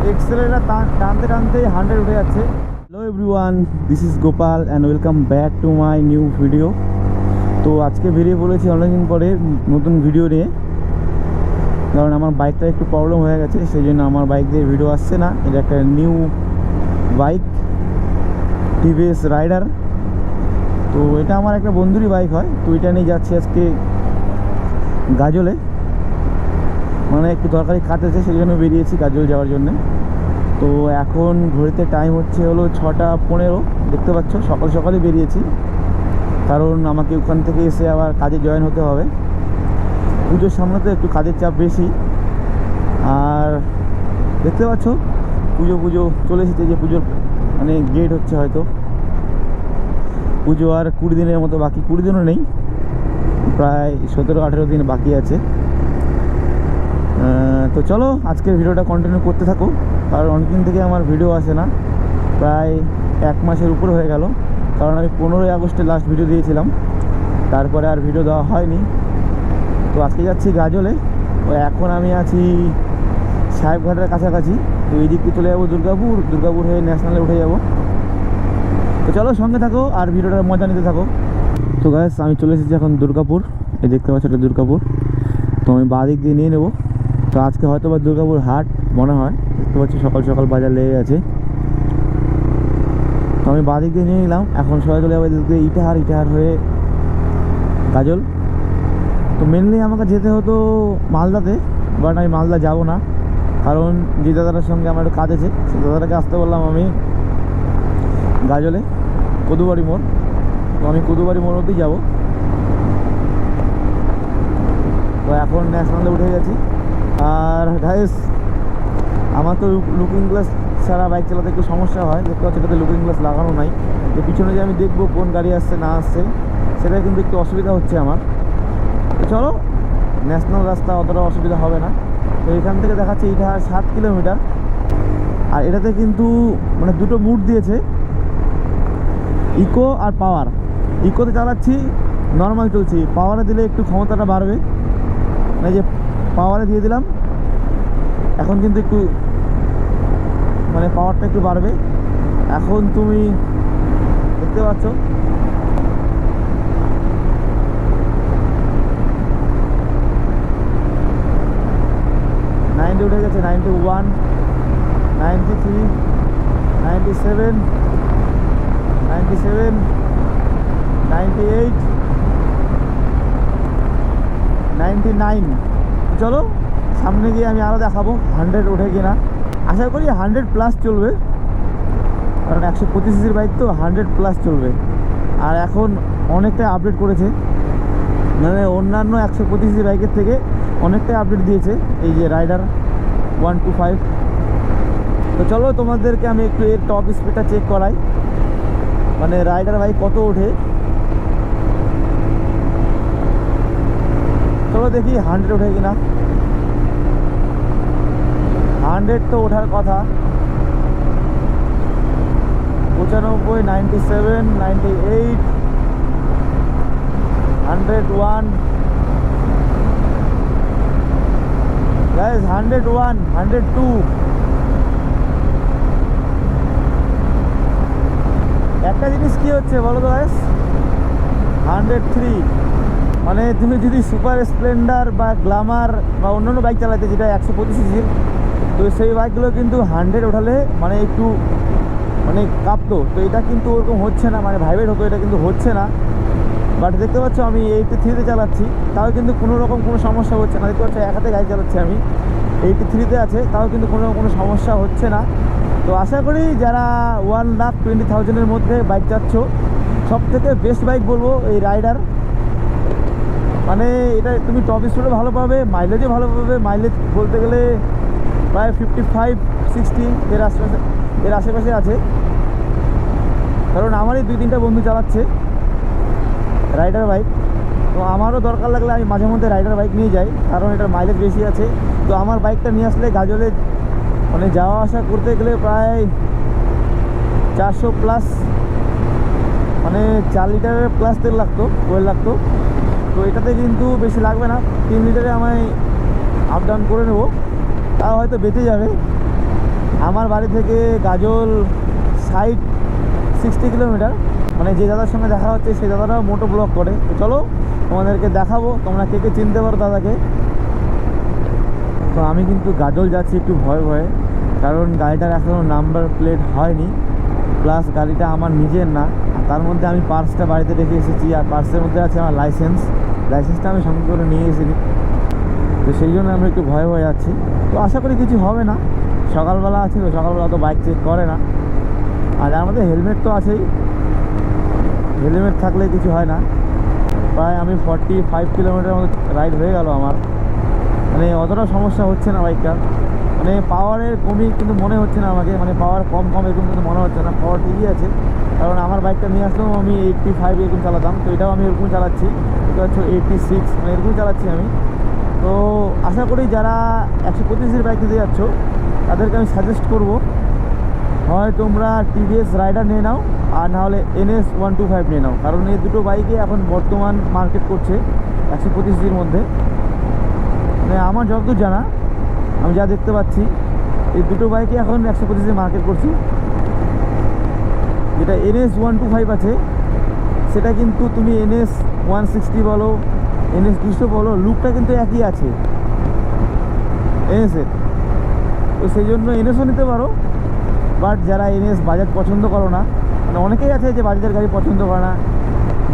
Escalator টানতে টানতে 100 উঠে যাচ্ছে। Hello everyone, this is Gopal and welcome back to my new video. তো আজকে বেরিয়ে পড়েছি অনেকদিন পরে নতুন ভিডিও নিয়ে, কারণ আমার বাইকটা একটু প্রবলেম হয়ে গেছে, সেই জন্য আমার বাইক দিয়ে ভিডিও আসছে না। এটা একটা নিউ বাইক, টিভিএস রাইডার। তো এটা আমার একটা বন্ধুরই বাইক হয়, তো এটা নিয়ে যাচ্ছি আজকে গাজলে। মানে একটু দরকারি কাজ আছে, সেই জন্য বেরিয়েছি গাজল যাওয়ার জন্যে। তো এখন ঘড়িতে টাইম হচ্ছে হলো 6:15। দেখতে পাচ্ছ সকাল সকালে বেরিয়েছি, কারণ আমাকে ওখান থেকে এসে আবার কাজে জয়েন হতে হবে। পুজোর সামনে তো একটু কাজের চাপ বেশি। আর দেখতে পাচ্ছ পুজো চলে এসেছে, যে পুজোর মানে গেট হচ্ছে হয়তো। পুজো আর 20 দিনের মতো বাকি, 20 দিনও নেই, প্রায় 17-18 দিন বাকি আছে। তো চলো আজকের ভিডিওটা কন্টিনিউ করতে থাকো, কারণ অনেকদিন থেকে আমার ভিডিও আসে না, প্রায় 1 মাসের উপরে হয়ে গেল। কারণ আমি 15ই আগস্টে লাস্ট ভিডিও দিয়েছিলাম, তারপরে আর ভিডিও দেওয়া হয়নি। তো আজকে যাচ্ছি গাজলে। তো এখন আমি আছি সাহেবঘাটের কাছাকাছি। তো এই দিক দিয়ে চলে যাবো দুর্গাপুর হয়ে ন্যাশনালে উঠে যাব। তো চলো সঙ্গে থাকো আর ভিডিওটার মজা নিতে থাকো। তো গাইস, আমি চলে এসেছি এখন দুর্গাপুর। এই দেখতে পাচ্ছ এটা দুর্গাপুর। তো আমি বাঁ দিক দিয়ে নিয়ে নেবো। তো আজকে হয়তো বা দুর্গাপুর হাট মনে হয়, দেখতে পাচ্ছি সকাল সকাল বাজার লেগে গেছে। তো আমি বাঁ দিক দিয়ে নিয়ে নিলাম। এখন সবাই চলে যাবো এদিক দিয়ে ইটাহার হয়ে গাজল। তো মেনলি আমাকে যেতে হতো মালদাতে, বাট আমি মালদা যাব না, কারণ যে দাদাটার সঙ্গে আমার একটু কাজ আছে, সেই দাদাটাকে আসতে বললাম আমি গাজলে কদুবাড়ি মোড়। তো আমি কদুবাড়ি মোড় অবধি যাবো। তো এখন ন্যাশনালে উঠে গেছি। আর গাইস, আমার তো লুকিং গ্লাস ছাড়া বাইক চালাতে একটু সমস্যা হয়। দেখতে পাচ্ছি এটাতে লুকিং গ্লাস লাগানো নাই। যে পিছনে যে আমি দেখবো কোন গাড়ি আসছে না আসছে, সেটা কিন্তু একটু অসুবিধা হচ্ছে আমার। তো চলো, ন্যাশনাল রাস্তা, অতটা অসুবিধা হবে না। তো এখান থেকে দেখাচ্ছে এটা 7 কিলোমিটার। আর এটাতে কিন্তু মানে দুটো মুড দিয়েছে, ইকো আর পাওয়ার। ইকোতে চালাচ্ছি, নর্মাল চলছি। পাওয়ারে দিলে একটু ক্ষমতাটা বাড়বে, মানে যে পাওয়ারে দিয়ে দিলাম, এখন কিন্তু একটু মানে পাওয়ারটা একটু বাড়বে। এখন তুমি দেখতে পাচ্ছ উঠে গেছে, 91, 93, 97, 97, 98, 99। চলো সামনে গিয়ে আমি আরও দেখাবো 100 ওঠে কিনা। আশা করি 100+ চলবে, কারণ 125 সিসির বাইক তো 100+ চলবে। আর এখন অনেকটাই আপডেট করেছে, মানে অন্যান্য 125 সিসির বাইকের থেকে অনেকটাই আপডেট দিয়েছে এই যে রাইডার 125। তো চলো তোমাদেরকে আমি একটু এর টপ স্পিডটা চেক করাই, মানে রাইডার বাইক কত ওঠে। চলো দেখি 100 ওঠে কিনা। 100 তো ওঠার কথা। 95, 97, 98, 101, guys, 101, 102। একটা জিনিস কি হচ্ছে বলো তো গাইস, 103। মানে তুমি যদি সুপার স্প্লেন্ডার বা গ্ল্যামার বা অন্যান্য বাইক চালাতে, যেটা 125 সিসির, তো সেই বাইকগুলো কিন্তু 100 ওঠালে মানে একটু মানে কাঁপতো। তো এটা কিন্তু ওরকম হচ্ছে না, মানে ভাইব্রেট হতো, এটা কিন্তু হচ্ছে না। বাট দেখতে পাচ্ছ আমি 83-তে চালাচ্ছি, তাও কিন্তু কোনো রকম কোনো সমস্যা হচ্ছে না। দেখতে পাচ্ছ এক হাতে গাড়ি চালাচ্ছি আমি, 83-তে আছে, তাও কিন্তু কোনো সমস্যা হচ্ছে না। তো আশা করি যারা 1,20,000-এর মধ্যে বাইক চাচ্ছ, সব থেকে বেস্ট বাইক বলবো এই রাইডার। মানে এটা তুমি টপ স্পিডও ভালো পাবে, মাইলেজও ভালো পাবে। মাইলেজ বলতে গেলে প্রায় 55-60 এর আশেপাশে আছে, কারণ আমারই 2-3টা বন্ধু চালাচ্ছে রাইডার বাইক। তো আমারও দরকার লাগলে আমি মাঝে মধ্যে রাইডার বাইক নিয়ে যাই, কারণ এটার মাইলেজ বেশি আছে। তো আমার বাইকটা নিয়ে আসলে গাজলে মানে যাওয়া আসা করতে গেলে প্রায় 400+, মানে 4 লিটারের প্লাস তেল লাগতো, ওয়েল লাগতো। তো এটাতে কিন্তু বেশি লাগবে না, 3 লিটারে আমায় আপ ডাউন করে নেবো, তাও হয়তো বেঁচে যাবে। আমার বাড়ি থেকে গাজল 60 কিলোমিটার। মানে যে দাদার সঙ্গে দেখা হচ্ছে সেই দাদারাও মোটো ব্লগ করে। তো চলো তোমাদেরকে দেখাবো, তোমরা কে কে চিনতে পারো দাদাকে। তো আমি কিন্তু গাজল যাচ্ছি একটু ভয়ে ভয়ে, কারণ গাড়িটার এখনও নাম্বার প্লেট হয়নি, প্লাস গাড়িটা আমার নিজের না। তার মধ্যে আমি পার্সটা বাড়িতে রেখে এসেছি, আর পার্সের মধ্যে আছে আমার লাইসেন্সটা আমি সঙ্গে করে নিয়ে এসেছি। তো সেই জন্য আমি একটু ভয়ে ভয়ে যাচ্ছি। তো আশা করি কিছু হবে না, সকালবেলা আছে তো, সকালবেলা তো বাইক চেক করে না। আর আমাদের হেলমেট তো আছেই, হেলমেট থাকলে কিছু হয় না। প্রায় আমি 45 কিলোমিটার মতো রাইড হয়ে গেল আমার, মানে অতটা সমস্যা হচ্ছে না বাইকটা। মানে পাওয়ারের কমই কিন্তু মনে হচ্ছে না আমাকে, মানে পাওয়ার কম এরকম কিন্তু মনে হচ্ছে না, পাওয়ার ঠিকই আছে। কারণ আমার বাইকটা নিয়ে আসলেও আমি 85 এরকম চালাতাম, তো এটাও আমি এরকম চালাচ্ছি, এটা হচ্ছে 86, মানে এরকম চালাচ্ছি আমি। তো আশা করি যারা 125 বাইক নিতে যাচ্ছ তাদেরকে আমি সাজেস্ট করব, হয় তোমরা টিভিএস রাইডার নিয়ে নাও, আর নাহলে NS 125 নিয়ে নাও। কারণ এই দুটো বাইকে এখন বর্তমান মার্কেট করছে 125 মধ্যে। মানে আমার যতদূর জানা, আমি যা দেখতে পাচ্ছি, এই দুটো বাইকে এখন 125 মার্কেট করছি। যেটা NS 125 আছে সেটা কিন্তু তুমি NS 160 বলো, NS 200 বলো, লুকটা কিন্তু একই আছে NS-এর। তো সেই জন্য NSও নিতে পারো। বাট যারা NS বাজাজ পছন্দ করো না, মানে অনেকেই আছে যে বাজাজের গাড়ি পছন্দ করে না,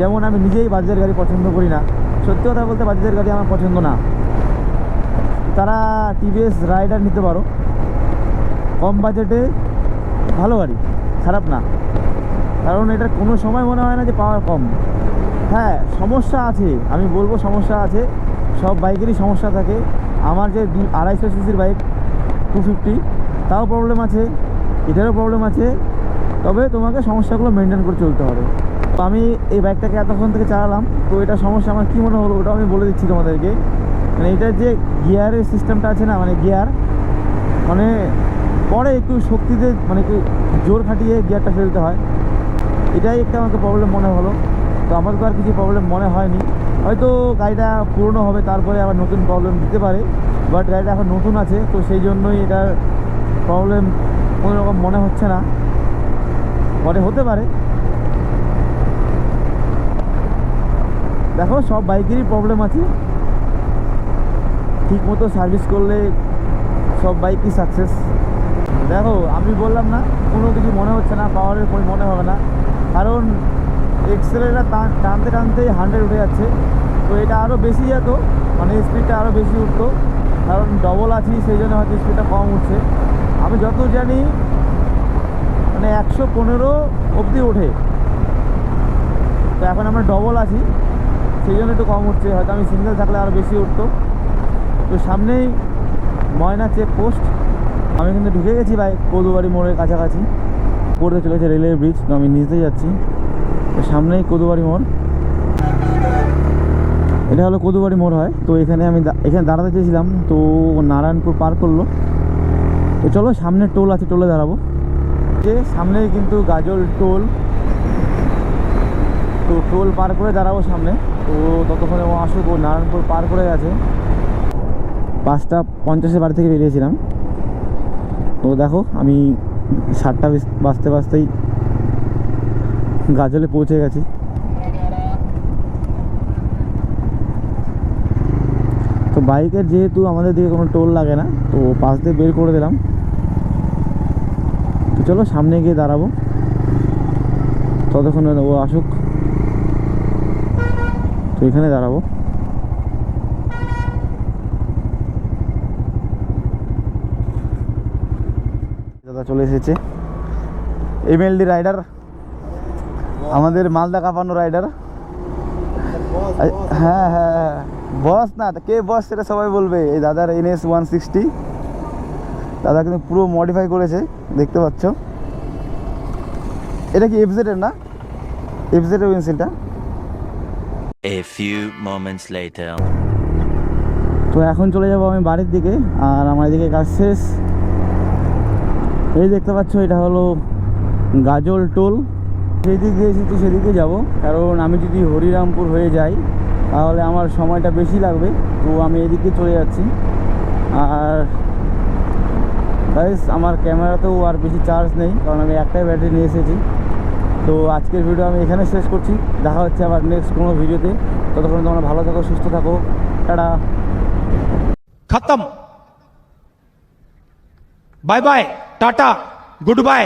যেমন আমি নিজেই বাজাজের গাড়ি পছন্দ করি না, সত্যি কথা বলতে বাজাজের গাড়ি আমার পছন্দ না, তারা টিভিএস রাইডার নিতে পারো। কম বাজেটে ভালো গাড়ি, খারাপ না। কারণ এটার কোনো সময় মনে হয় না যে পাওয়ার কম। হ্যাঁ, সমস্যা আছে, আমি বলবো সমস্যা আছে, সব বাইকেরই সমস্যা থাকে। আমার যে 250 সিসির বাইক 250, তাও প্রবলেম আছে, এটারও প্রবলেম আছে। তবে তোমাকে সমস্যাগুলো মেনটেন করে চলতে হবে। তো আমি এই বাইকটাকে এতক্ষণ থেকে চালালাম, তো এটা সমস্যা আমার কী মনে হলো ওটাও আমি বলে দিচ্ছি তোমাদেরকে। মানে এটার যে গিয়ারের সিস্টেমটা আছে না, মানে গিয়ার মানে পরে একটু শক্তিতে, মানে একটু জোর খাটিয়ে গিয়ারটা ফেলতে হয়, এটাই একটা আমাকে প্রবলেম মনে হলো। তো আমার তো আর কিছু প্রবলেম মনে হয়নি, হয়তো গাড়িটা পুরনো হবে তারপরে আবার নতুন প্রবলেম দিতে পারে। বাট গাড়িটা এখন নতুন আছে, তো সেই জন্যই এটার প্রবলেম কোনো রকম মনে হচ্ছে না, পরে হতে পারে। দেখো সব বাইকেরই প্রবলেম আছে, ঠিক মতো সার্ভিস করলে সব বাইকই সাকসেস। দেখো আমি বললাম না কোনো কিছু মনে হচ্ছে না, পাওয়ারের কোনো মনে হবে না, কারণ এক্সেলেটার টানতে টানতেই 100 উঠে যাচ্ছে। তো এটা আরও বেশি যেত, মানে স্পিডটা আরও বেশি উঠতো, কারণ ডবল আছি সেই জন্য হয়তো স্পিডটা কম উঠছে। আমি যত জানি মানে 115 অবধি ওঠে, তো এখন আমরা ডবল আছি সেই জন্য একটু কম উঠছে, হয়তো আমি সিঙ্গেল থাকলে আরও বেশি উঠতো। তো সামনেই ময়না চেকপোস্ট, আমি কিন্তু ঢুকে গেছি ভাই কদুবাড়ি মোড়ের কাছাকাছি, পড়তে চলেছে রেলের ব্রিজ, তো আমি নিচে যাচ্ছি। তো সামনেই কদুবাড়ি মোড়, এটা হলো কদুবাড়ি মোড় হয়। তো এখানে আমি এখানে দাঁড়াতে চেয়েছিলাম, তো নারায়ণপুর পার করলো। তো চলো সামনে টোল আছে, টোলে দাঁড়াবো। যে সামনেই কিন্তু গাজল টোল, তো টোল পার করে দাঁড়াবো সামনে। তো ততক্ষণে ও আসুক, ও নারায়ণপুর পার করে গেছে। 5:50 বাড়ি থেকে বেরিয়েছিলাম, তো দেখো আমি 7টা বাজতেই গাজলে পৌঁছে গেছি। তো বাইকের যেহেতু আমাদের দিকে কোনো টোল লাগে না, তো পাশ দিয়ে বের করে দিলাম। তো চলো সামনে গিয়ে দাঁড়াবো, ততক্ষণে ও আসুক। তো এখানে দাঁড়াবো। দাদা চলে এসেছে, MLD রাইডার, আমাদের মালদা কাঁপানো রাইডার। হ্যাঁ হ্যাঁ, বস না কে বস সেটা সবাই বলবে। এই দাদার NS 160, দাদা কিন্তু পুরো মডিফাই করেছে, দেখতে পাচ্ছ। এটা কি FZ এর না, FZ এর পেন্সিলটা। A few moments later. তো এখন চলে যাবো আমি বাড়ির দিকে, আর আমার এদিকে কাজ শেষ। এই দেখতে পাচ্ছ এটা হলো গাজল টোল, যেদিকে গিয়েছি তো সেদিকে যাব, কারণ আমি যদি হরিরামপুর হয়ে যাই তাহলে আমার সময়টা বেশি লাগবে। তো আমি এদিকে চলে যাচ্ছি, আর গাইস আমার ক্যামেরাতেও আর বেশি চার্জ নেই, কারণ আমি একটাই ব্যাটারি নিয়ে এসেছি। তো আজকের ভিডিও আমি এখানে শেষ করছি, দেখা হচ্ছে আবার নেক্সট কোনো ভিডিওতে। ততক্ষণ তোমরা ভালো থাকো, সুস্থ থাকো, টাটা। खत्म। Bye bye, tata, good bye.